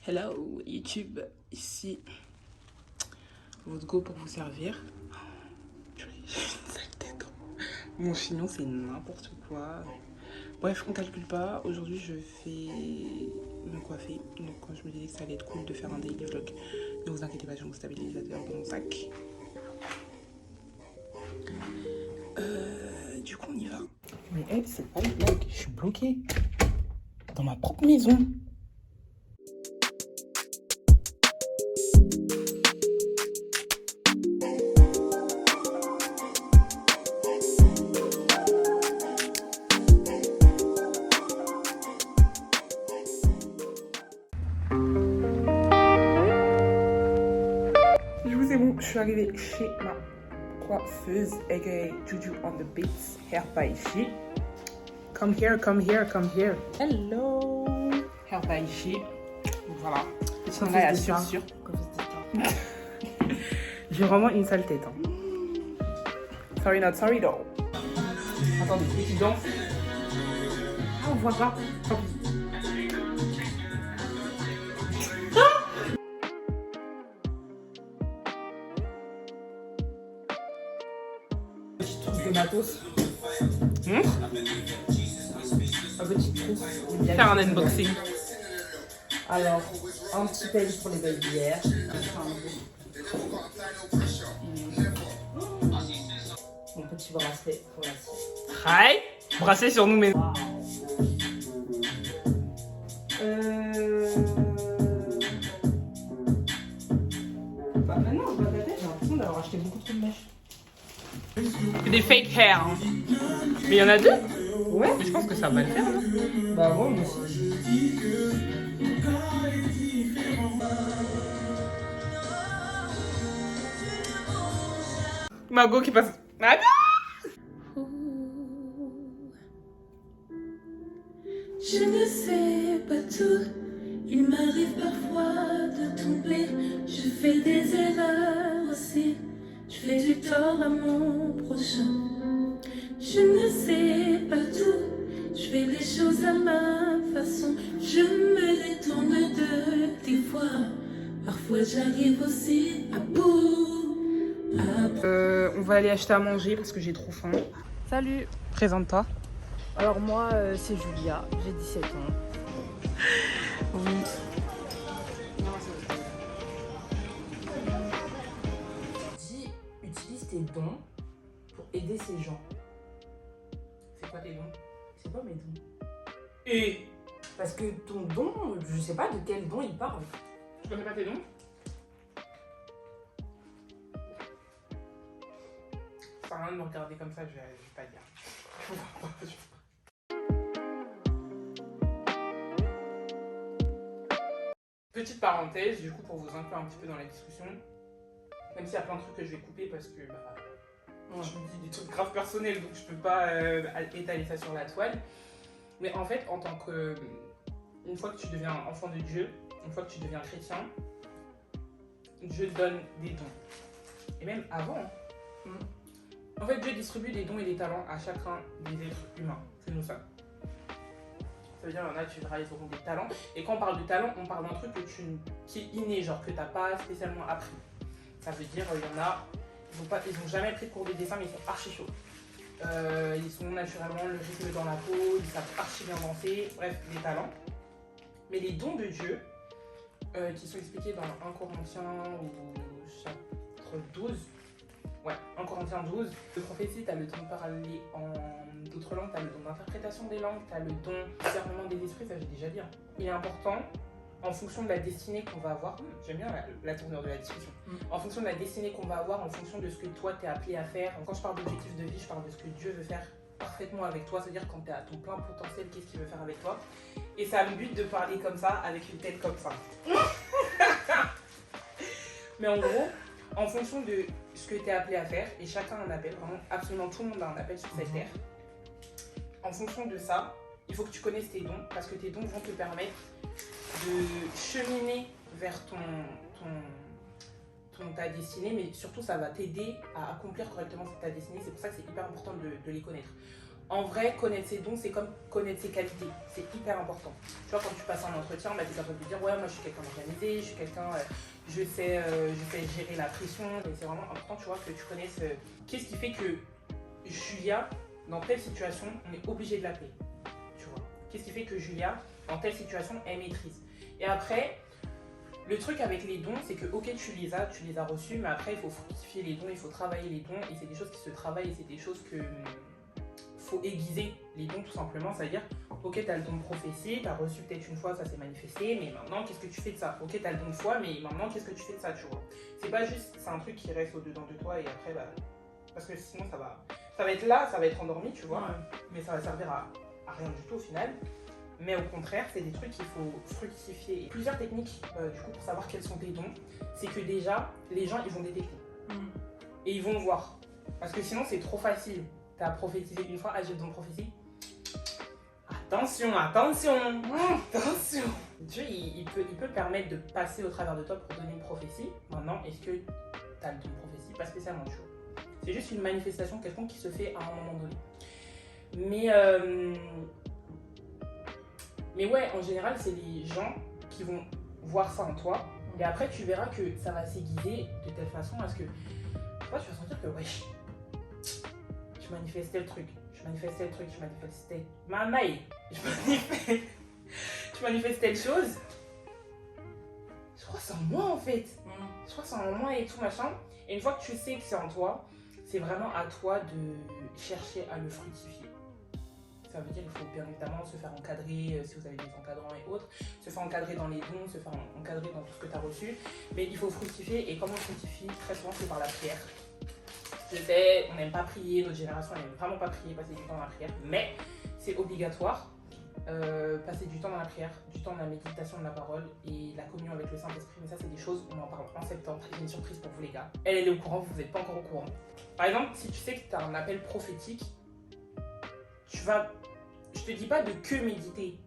Hello YouTube, ici votre go pour vous servir. J'ai une sale tête. Mon chignon c'est n'importe quoi. Bref, on calcule pas. Aujourd'hui je vais me coiffer. Donc quand je me disais que ça allait être cool de faire un daily vlog, ne vous inquiétez pas, j'ai mon stabilisateur dans mon sac. Du coup on y va. Mais elle, c'est pas une blague, je suis bloquée dans ma propre maison. Du coup c'est bon, je suis arrivée chez ma coiffeuse, aka Juju on the Beats, Hair by Ishi. Come here, come here, come here. Hello. Hair by Ishi. Voilà. Petit maillage sûr. J'ai vraiment une sale tête. Hein. Sorry not sorry though. Attendez, petit danse. Ah, on voit pas. Tant pis. Petite trousse de matos. Un petit trousse. Faire un unboxing. Alors, un petit peigne pour les belles bières. Mon petit bracelet pour la cire. Hi. Bracelet sur nous, mais. Bah maintenant, je vois ta tête, j'ai l'impression d'avoir acheté beaucoup trop de mèches. Des fake hair. Hein. Mais il y en a deux. Ouais. Mais je pense que ça va le faire. Hein. Bah moi aussi. Margot qui passe. Ah non. Je ne sais pas tout, il m'arrive parfois de tomber. Je fais des erreurs aussi, je fais du tort à mon prochain. Je ne sais pas tout, je fais les choses à ma façon. Je me détourne de tes fois, parfois j'arrive aussi à bout. On va aller acheter à manger parce que j'ai trop faim. Salut. Présente-toi. Alors moi, c'est Julia, j'ai 17 ans. Oui. Dis, utilise tes dons pour aider ces gens. C'est quoi tes dons? C'est quoi mes dons? Et Parce que ton don, je sais pas de quel don il parle. je connais pas tes dons. Ça sert à rien de me regarder comme ça, je vais pas dire. Petite parenthèse, du coup, pour vous inclure un petit peu dans la discussion, même s'il y a plein de trucs que je vais couper parce que je me dis des trucs graves personnels, donc je peux pas étaler ça sur la toile. Mais en fait, en tant que. Une fois que tu deviens enfant de Dieu, une fois que tu deviens chrétien, Dieu donne des dons. Et même avant. En fait, Dieu distribue des dons et des talents à chacun des êtres humains que nous sommes. Ça veut dire qu'il y en a qui auront des talents. Et quand on parle de talent, on parle d'un truc qui est inné, genre que tu n'as pas spécialement appris. Ça veut dire qu'il y en a, ils n'ont jamais pris de cours de dessin, mais ils sont archi chauds. Ils sont naturellement le rythme dans la peau, ils savent archi bien danser, bref, des talents. Mais les dons de Dieu, qui sont expliqués dans 1 Corinthiens ou chapitre 12, ouais, 1 Corinthiens 12, de prophétie, tu as le don de parler en d'autres langues, tu as le don d'interprétation des langues, tu as le don de discernement des esprits, ça j'ai déjà dit. Hein. Il est important, en fonction de la destinée qu'on va avoir, j'aime bien la tournure de la discussion, en fonction de la destinée qu'on va avoir, en fonction de ce que toi tu es appelé à faire. Quand je parle d'objectif de vie, je parle de ce que Dieu veut faire parfaitement avec toi, c'est-à-dire quand tu es à ton plein potentiel, qu'est-ce qu'il veut faire avec toi. Et ça a le but de parler comme ça, avec une tête comme ça. Mais en gros, en fonction de ce que tu es appelé à faire, et chacun a un appel, vraiment absolument tout le monde a un appel sur cette terre, en fonction de ça, il faut que tu connaisses tes dons, parce que tes dons vont te permettre de cheminer vers ta destinée, mais surtout ça va t'aider à accomplir correctement ta destinée. C'est pour ça que c'est hyper important de les connaître. En vrai, connaître ses dons, c'est comme connaître ses qualités. C'est hyper important. Tu vois, quand tu passes un entretien, bah, tu es capable de dire ouais, moi je suis quelqu'un d'organisé, je suis quelqu'un, je sais gérer la pression. Et c'est vraiment important, tu vois, que tu connaisses qu'est-ce qui fait que Julia, dans telle situation, on est obligé de l'appeler. Tu vois. Qu'est-ce qui fait que Julia, dans telle situation, elle maîtrise. Et après, le truc avec les dons, c'est que ok, tu les as reçus, mais après, il faut fructifier les dons, il faut travailler les dons, et c'est des choses qui se travaillent, et c'est des choses que faut aiguiser les dons tout simplement, c'est-à-dire ok, tu as le don de prophétie, tu as reçu peut-être une fois, ça s'est manifesté, mais maintenant qu'est-ce que tu fais de ça? Ok, tu as le don de foi, mais maintenant qu'est-ce que tu fais de ça, tu vois? C'est pas juste, c'est un truc qui reste au-dedans de toi et après, bah, parce que sinon ça va être là, ça va être endormi, tu vois, mais ça va servir à rien du tout au final. Mais au contraire, c'est des trucs qu'il faut fructifier. Et plusieurs techniques du coup pour savoir quels sont tes dons, c'est que déjà, les gens ils vont détecter et ils vont voir. Parce que sinon c'est trop facile. T'as prophétisé une fois, j'ai le don de prophétie. Attention, attention, attention. Dieu, il peut permettre de passer au travers de toi pour donner une prophétie. Maintenant, est-ce que t'as le don de prophétie? Pas spécialement, tu vois. C'est juste une manifestation quelconque qui se fait à un moment donné. Mais ouais, en général, c'est les gens qui vont voir ça en toi. Et après, tu verras que ça va s'aiguiser de telle façon à ce que toi, tu vas sentir que wesh, je manifestais le truc, je manifestais Mamaï, je manifestais le chose. Je crois que c'est en moi en fait. Je crois que c'est en moi et tout machin. Et une fois que tu sais que c'est en toi, c'est vraiment à toi de chercher à le fructifier. Ça veut dire qu'il faut bien évidemment se faire encadrer si vous avez des encadrants et autres, se faire encadrer dans les dons, se faire encadrer dans tout ce que tu as reçu. Mais il faut fructifier et comment on fructifie? Très souvent c'est par la prière. Je sais, on n'aime pas prier, notre génération n'aime vraiment pas prier, passer du temps dans la prière, mais c'est obligatoire. Passer du temps dans la prière, du temps dans la méditation de la parole et la communion avec le Saint-Esprit. Mais ça, c'est des choses, on en parle en septembre. J'ai une surprise pour vous, les gars. Elle est au courant, vous n'êtes pas encore au courant. Par exemple, si tu sais que tu as un appel prophétique, je te dis pas de que méditer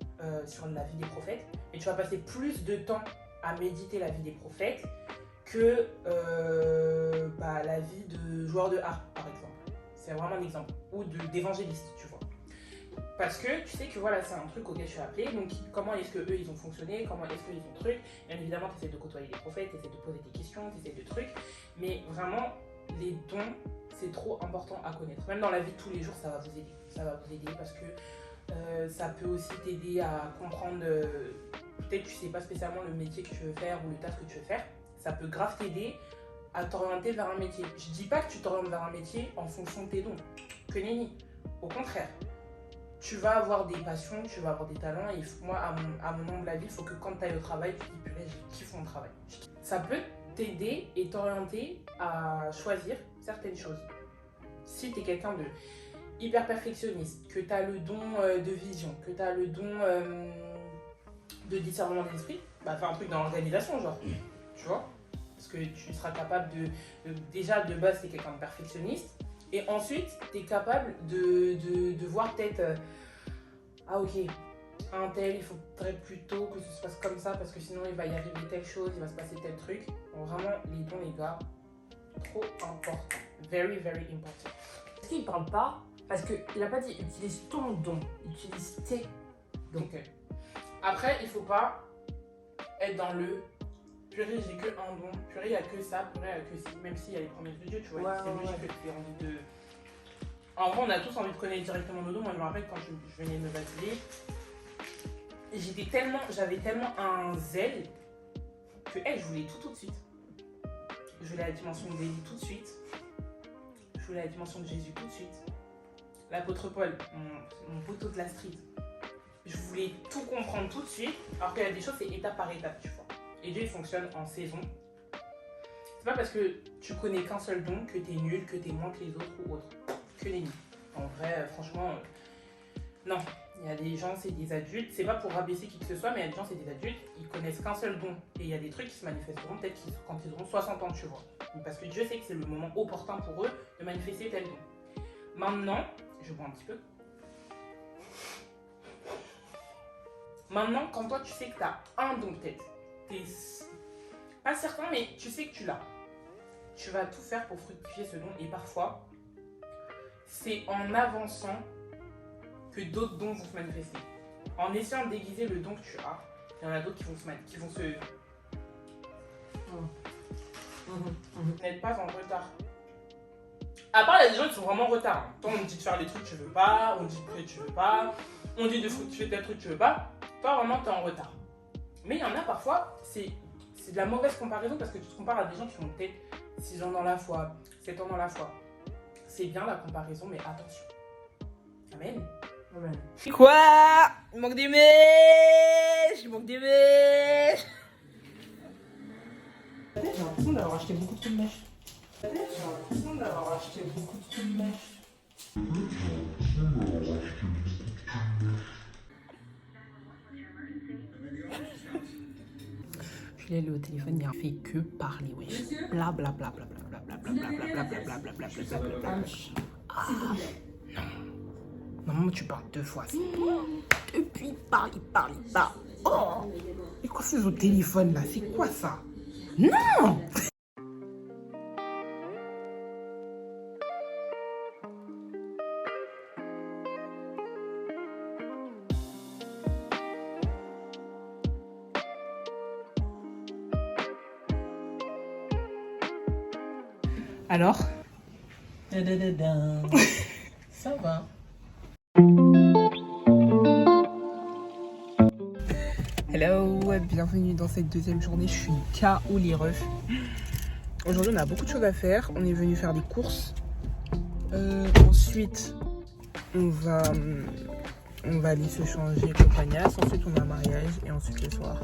sur la vie des prophètes, mais tu vas passer plus de temps à méditer la vie des prophètes que la vie de joueur de harpe, par exemple. C'est vraiment un exemple. Ou d'évangéliste, tu vois. Parce que tu sais que voilà, c'est un truc auquel je suis appelée, donc comment est-ce que eux ils ont fonctionné, comment est-ce qu'ils ont truc. Bien évidemment, tu essaies de côtoyer les prophètes, tu essaies de poser des questions, tu essaies de trucs, mais vraiment, les dons, c'est trop important à connaître. Même dans la vie de tous les jours, ça va vous aider. Ça va vous aider parce que ça peut aussi t'aider à comprendre, peut-être tu sais pas spécialement le métier que tu veux faire ou le taf que tu veux faire, ça peut grave t'aider à t'orienter vers un métier. Je dis pas que tu t'orientes vers un métier en fonction de tes dons, que nenni. Au contraire, tu vas avoir des passions, tu vas avoir des talents et moi, à mon humble avis, il faut que quand tu ailles au travail, tu te dis purée, je kiffe mon travail. Ça peut t'aider et t'orienter à choisir certaines choses. Si tu es quelqu'un de hyper perfectionniste, que tu as le don de vision, que tu as le don de discernement d'esprit, bah fais un truc dans l'organisation, genre, tu vois, parce que tu seras capable déjà de base, tu es quelqu'un de perfectionniste, et ensuite, tu es capable de voir peut-être, ah ok, un tel, il faudrait plutôt que ça se passe comme ça, parce que sinon il va y arriver telle chose, il va se passer tel truc. Donc vraiment, les dons, les gars, trop important. Very, very important. Est-ce qu'il ne parle pas? Parce qu'il n'a pas dit utilise ton don, utilise tes dons. Okay. Après, il faut pas être dans le purée, j'ai que un don, purée, il n'y a que ça, purée, il n'y a que ça. Même s'il y a les promesses de Dieu, tu vois, c'est logique que tu aies envie de. En vrai, on a tous envie de connaître directement nos dons. Moi, je me rappelle quand je venais me baptiser, j'avais tellement un zèle que je voulais tout de suite. Je voulais la dimension de Élie tout de suite. Je voulais la dimension de Jésus tout de suite. L'apôtre Paul, mon poteau de la street. Je voulais tout comprendre tout de suite, alors qu'il y a des choses, c'est étape par étape, tu vois. Et Dieu, il fonctionne en saison. C'est pas parce que tu connais qu'un seul don que t'es nul, que t'es moins que les autres ou autres. Que nenni. En vrai, franchement, non. Il y a des gens, c'est des adultes. C'est pas pour rabaisser qui que ce soit, mais il y a des gens, c'est des adultes. Ils connaissent qu'un seul don. Et il y a des trucs qui se manifesteront peut-être quand ils auront 60 ans, tu vois. Parce que Dieu sait que c'est le moment opportun pour eux de manifester tel don. Maintenant, je bois un petit peu. Maintenant, quand toi, tu sais que tu as un don peut-être, t'es pas certain, mais tu sais que tu l'as. Tu vas tout faire pour fructifier ce don. Et parfois, c'est en avançant que d'autres dons vont se manifester. En essayant de déguiser le don que tu as, il y en a d'autres qui vont se n'être pas en retard. À part, il y a des gens qui sont vraiment en retard. Toi, on te dit de faire des trucs que tu veux pas, on te dit de prier que tu veux pas, on te dit de fructifier tel truc que tu veux pas. Toi, vraiment, tu es en retard. Mais il y en a parfois, c'est de la mauvaise comparaison parce que tu te compares à des gens qui ont peut-être 6 ans dans la foi, 7 ans dans la foi. C'est bien la comparaison, mais attention. Amen. Amen. Quoi? Il manque des mèches! Il manque des mèches! J'ai l'impression d'avoir acheté beaucoup de mèches. J'ai l'impression d'avoir acheté beaucoup de mèches. Je l'ai au téléphone, il a fait que parler, wesh. Bla bla bla bla bla bla bla bla bla bla bla bla bla bla bla bla. Ah non. Maman, tu parles 2 fois. Depuis, il parle. Oh! Et quoi c'est au téléphone là? C'est quoi ça? Non! Alors? Ça va. Hello, bienvenue dans cette deuxième journée. Je suis KO les refs. Aujourd'hui, on a beaucoup de choses à faire. On est venu faire des courses. Ensuite, on va aller se changer compagnasse. Ensuite, on a un mariage. Et ensuite, le soir.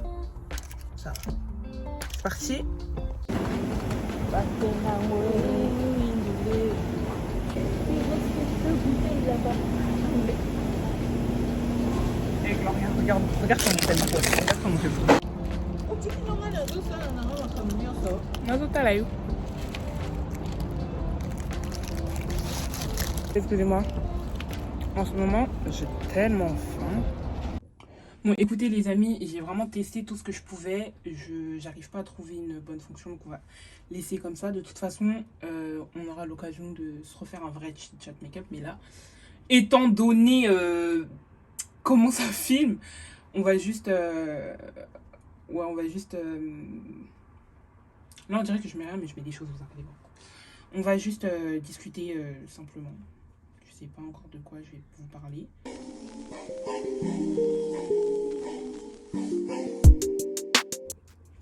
Ça va. C'est parti. Regarde comment c'est beau. Regarde comment c'est beau. Excusez-moi. En ce moment, j'ai tellement faim. Bon, écoutez les amis, j'ai vraiment testé tout ce que je pouvais. J'arrive pas à trouver une bonne fonction, donc on va laisser comme ça. De toute façon, on aura l'occasion de se refaire un vrai chat make-up. Mais là, étant donné comment ça filme, on va juste... Là, on dirait que je mets rien, mais je mets des choses, vous inquiétez pas. On va juste discuter simplement. Je sais pas encore de quoi je vais vous parler.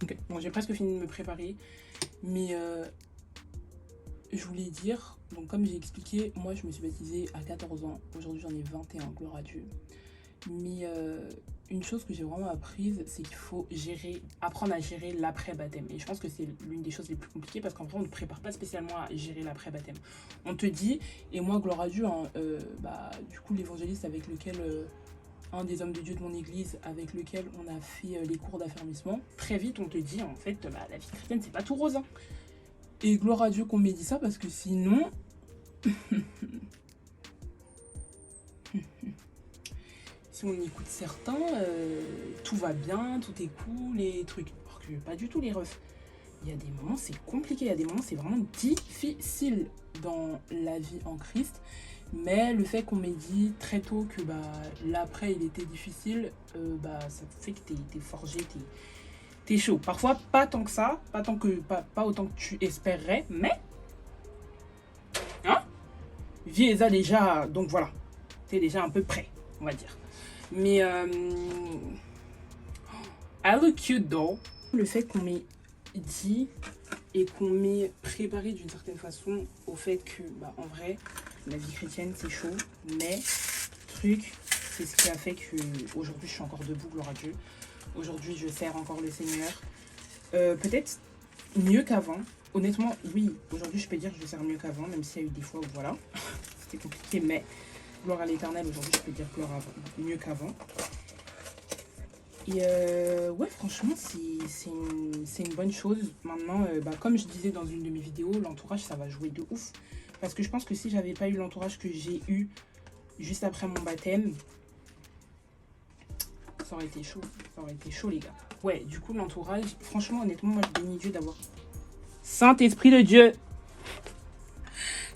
Ok, bon, j'ai presque fini de me préparer, mais je voulais dire, donc comme j'ai expliqué, moi je me suis baptisée à 14 ans, aujourd'hui j'en ai 21, gloire à Dieu. Mais une chose que j'ai vraiment apprise, c'est qu'il faut apprendre à gérer l'après-baptême. Et je pense que c'est l'une des choses les plus compliquées parce qu'en vrai, on ne prépare pas spécialement à gérer l'après-baptême. On te dit, et moi, gloire à Dieu, hein, du coup, l'évangéliste avec lequel, un des hommes de Dieu de mon église, avec lequel on a fait les cours d'affermissement, très vite, on te dit, en fait, la vie chrétienne, c'est pas tout rose. Hein. Et gloire à Dieu qu'on m'ait dit ça parce que sinon... Si on écoute certains, tout va bien, tout est cool, les trucs. Alors que pas du tout les refs. Il y a des moments c'est compliqué, il y a des moments c'est vraiment difficile dans la vie en Christ. Mais le fait qu'on m'ait dit très tôt que l'après il était difficile, ça fait que t'es forgé, t'es chaud. Parfois pas tant que ça, pas autant que tu espérerais, mais hein, viens déjà, donc voilà, t'es déjà un peu prêt, on va dire. Mais I look cute though. Le fait qu'on m'ait dit et qu'on m'ait préparé d'une certaine façon au fait que en vrai la vie chrétienne c'est chaud, mais truc c'est ce qui a fait que aujourd'hui je suis encore debout, gloire à Dieu. Aujourd'hui je sers encore le Seigneur, peut-être mieux qu'avant. Honnêtement oui, aujourd'hui je peux dire que je sers mieux qu'avant, même s'il y a eu des fois où voilà c'était compliqué, mais gloire à l'Éternel, aujourd'hui je peux dire mieux qu'avant. Et ouais, franchement, c'est une bonne chose. Maintenant, comme je disais dans une de mes vidéos, l'entourage, ça va jouer de ouf. Parce que je pense que si j'avais pas eu l'entourage que j'ai eu juste après mon baptême, ça aurait été chaud. Ça aurait été chaud, les gars. Ouais, du coup, l'entourage, franchement, honnêtement, moi, je bénis Dieu d'avoir... Saint-Esprit de Dieu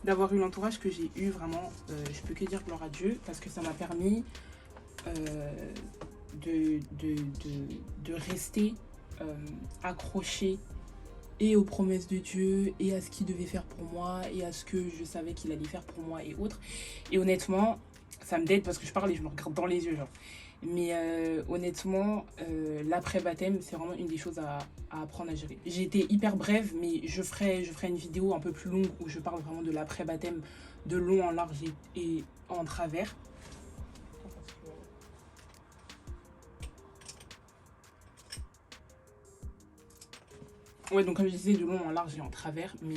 d'avoir eu l'entourage que j'ai eu, vraiment. Je peux que dire gloire à Dieu, parce que ça m'a permis de rester accrochée et aux promesses de Dieu, et à ce qu'il devait faire pour moi, et à ce que je savais qu'il allait faire pour moi et autres. Et honnêtement, ça me déde parce que je parle et je me regarde dans les yeux, genre. Mais honnêtement, l'après-baptême, c'est vraiment une des choses à apprendre à gérer. J'ai été hyper brève, mais je ferai une vidéo un peu plus longue où je parle vraiment de l'après-baptême, de long en large et en travers. Ouais, donc comme je disais, de long en large et en travers. Mais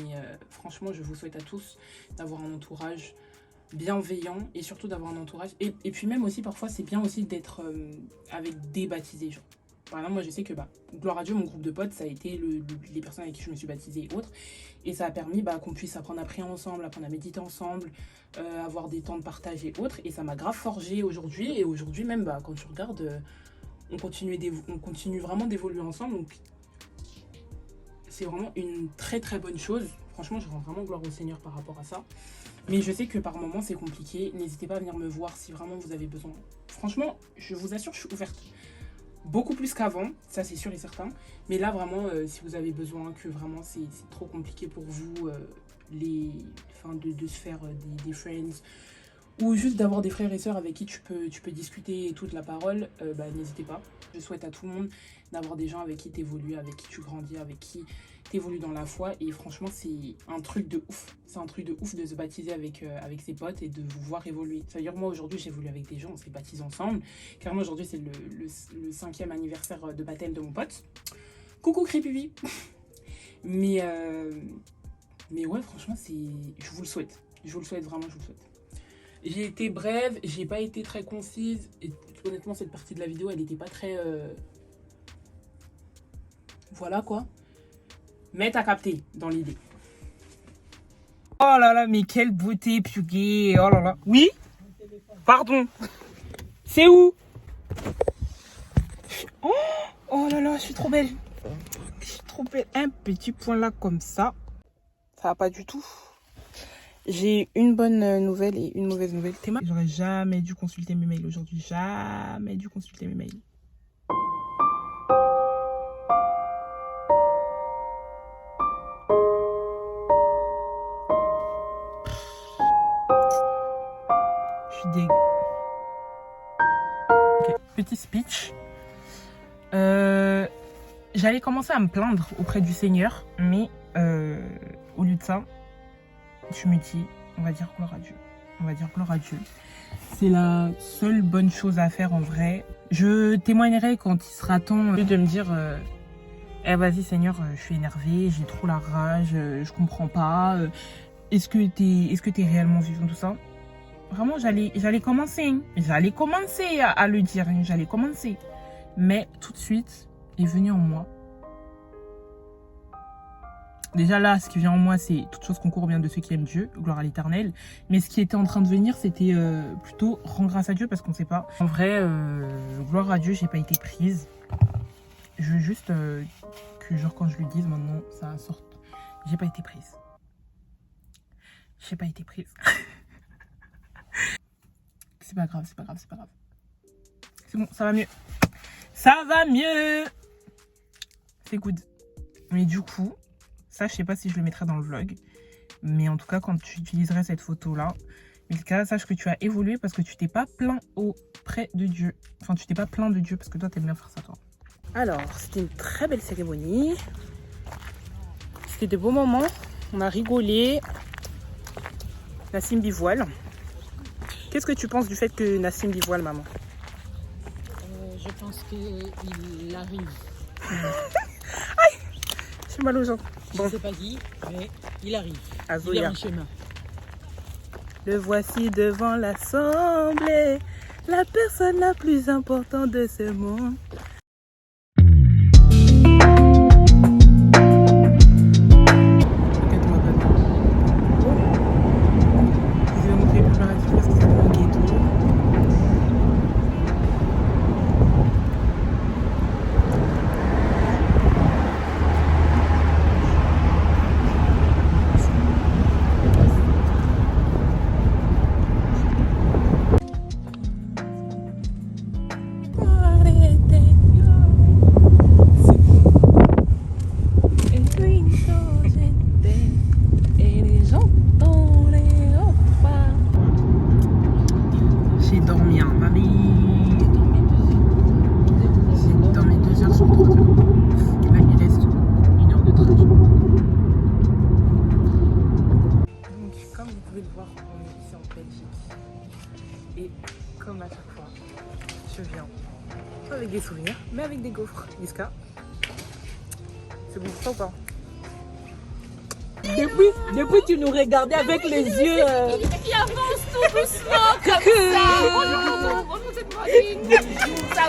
franchement, je vous souhaite à tous d'avoir un entourage bienveillant et surtout d'avoir un entourage et puis même aussi parfois c'est bien aussi d'être avec des baptisés, genre. Par exemple, moi je sais que gloire à Dieu, mon groupe de potes, ça a été les personnes avec qui je me suis baptisée et autres, et ça a permis qu'on puisse apprendre à prier ensemble, apprendre à méditer ensemble, avoir des temps de partage et autres, et ça m'a grave forgé aujourd'hui. Et aujourd'hui même, quand tu regardes, on continue vraiment d'évoluer ensemble, donc c'est vraiment une très très bonne chose. Franchement, je rends vraiment gloire au Seigneur par rapport à ça. Mais je sais que par moments c'est compliqué. N'hésitez pas à venir me voir si vraiment vous avez besoin. Franchement, je vous assure, je suis ouverte. Beaucoup plus qu'avant, ça c'est sûr et certain. Mais là vraiment, si vous avez besoin, que vraiment c'est trop compliqué pour vous, de se faire des friends, ou juste d'avoir des frères et sœurs avec qui tu peux discuter toute la parole, n'hésitez pas. Je souhaite à tout le monde d'avoir des gens avec qui tu évolues, avec qui tu grandis, avec qui tu évolues dans la foi. Et franchement, c'est un truc de ouf. C'est un truc de ouf de se baptiser avec ses potes et de vous voir évoluer. Ça veut dire, moi aujourd'hui, j'évolue avec des gens, on s'est baptisés ensemble. Car moi aujourd'hui, c'est le 5e anniversaire de baptême de mon pote. Coucou Crépipi. Mais ouais, franchement, je vous le souhaite. Je vous le souhaite, vraiment, je vous le souhaite. J'ai été brève, j'ai pas été très concise. Et honnêtement, cette partie de la vidéo, elle était pas très... Voilà quoi. Mais t'as capté dans l'idée. Oh là là, mais quelle beauté, Pugay. Oh là là. Oui? Pardon. C'est où? Oh là là, je suis trop belle. Je suis trop belle. Un petit point là comme ça. Ça va pas du tout. J'ai une bonne nouvelle et une mauvaise nouvelle. J'aurais jamais dû consulter mes mails aujourd'hui. Jamais dû consulter mes mails. Je suis dégueu. Ok, petit speech. J'allais commencer à me plaindre auprès du Seigneur, mais au lieu de ça, je me dis, on va dire gloire à Dieu. On va dire gloire à Dieu. C'est la seule bonne chose à faire en vrai. Je témoignerai quand il sera temps de me dire vas-y Seigneur, je suis énervée, j'ai trop la rage, je comprends pas. Est-ce que t'es réellement vivant, tout ça? Vraiment, j'allais commencer. J'allais commencer à le dire. J'allais commencer. Mais tout de suite est venu en moi. Déjà là, ce qui vient en moi, c'est toute chose concourt bien de ceux qui aiment Dieu, gloire à l'Éternel. Mais ce qui était en train de venir, c'était plutôt rendre grâce à Dieu parce qu'on ne sait pas. En vrai, gloire à Dieu, j'ai pas été prise. Je veux juste que genre quand je lui dise maintenant, ça sorte. J'ai pas été prise. J'ai pas été prise. C'est pas grave, c'est pas grave, c'est pas grave. C'est bon, ça va mieux. Ça va mieux. C'est good. Mais du coup, ça, je sais pas si je le mettrai dans le vlog. Mais en tout cas, quand tu utiliserais cette photo-là, Milka, sache que tu as évolué parce que tu t'es pas plaint auprès de Dieu. Enfin, tu t'es pas plaint de Dieu parce que toi, t'aimes bien faire ça, toi. Alors, c'était une très belle cérémonie. C'était de beaux moments. On a rigolé. Nassim Bivoile. Qu'est-ce que tu penses du fait que Nassim Bivoile, maman? Je pense qu'il arrive. Aïe, j'ai mal aux jambes. Je ne sais pas qui, mais il arrive. Azoya. Il est en chemin. Le voici devant l'assemblée, la personne la plus importante de ce monde. gaufres. Niska. C'est bon pour toi ou pas? Depuis tu nous regardais avec les yeux. Qui avance tout doucement comme ça. Oh non, c'est pas digne. Ça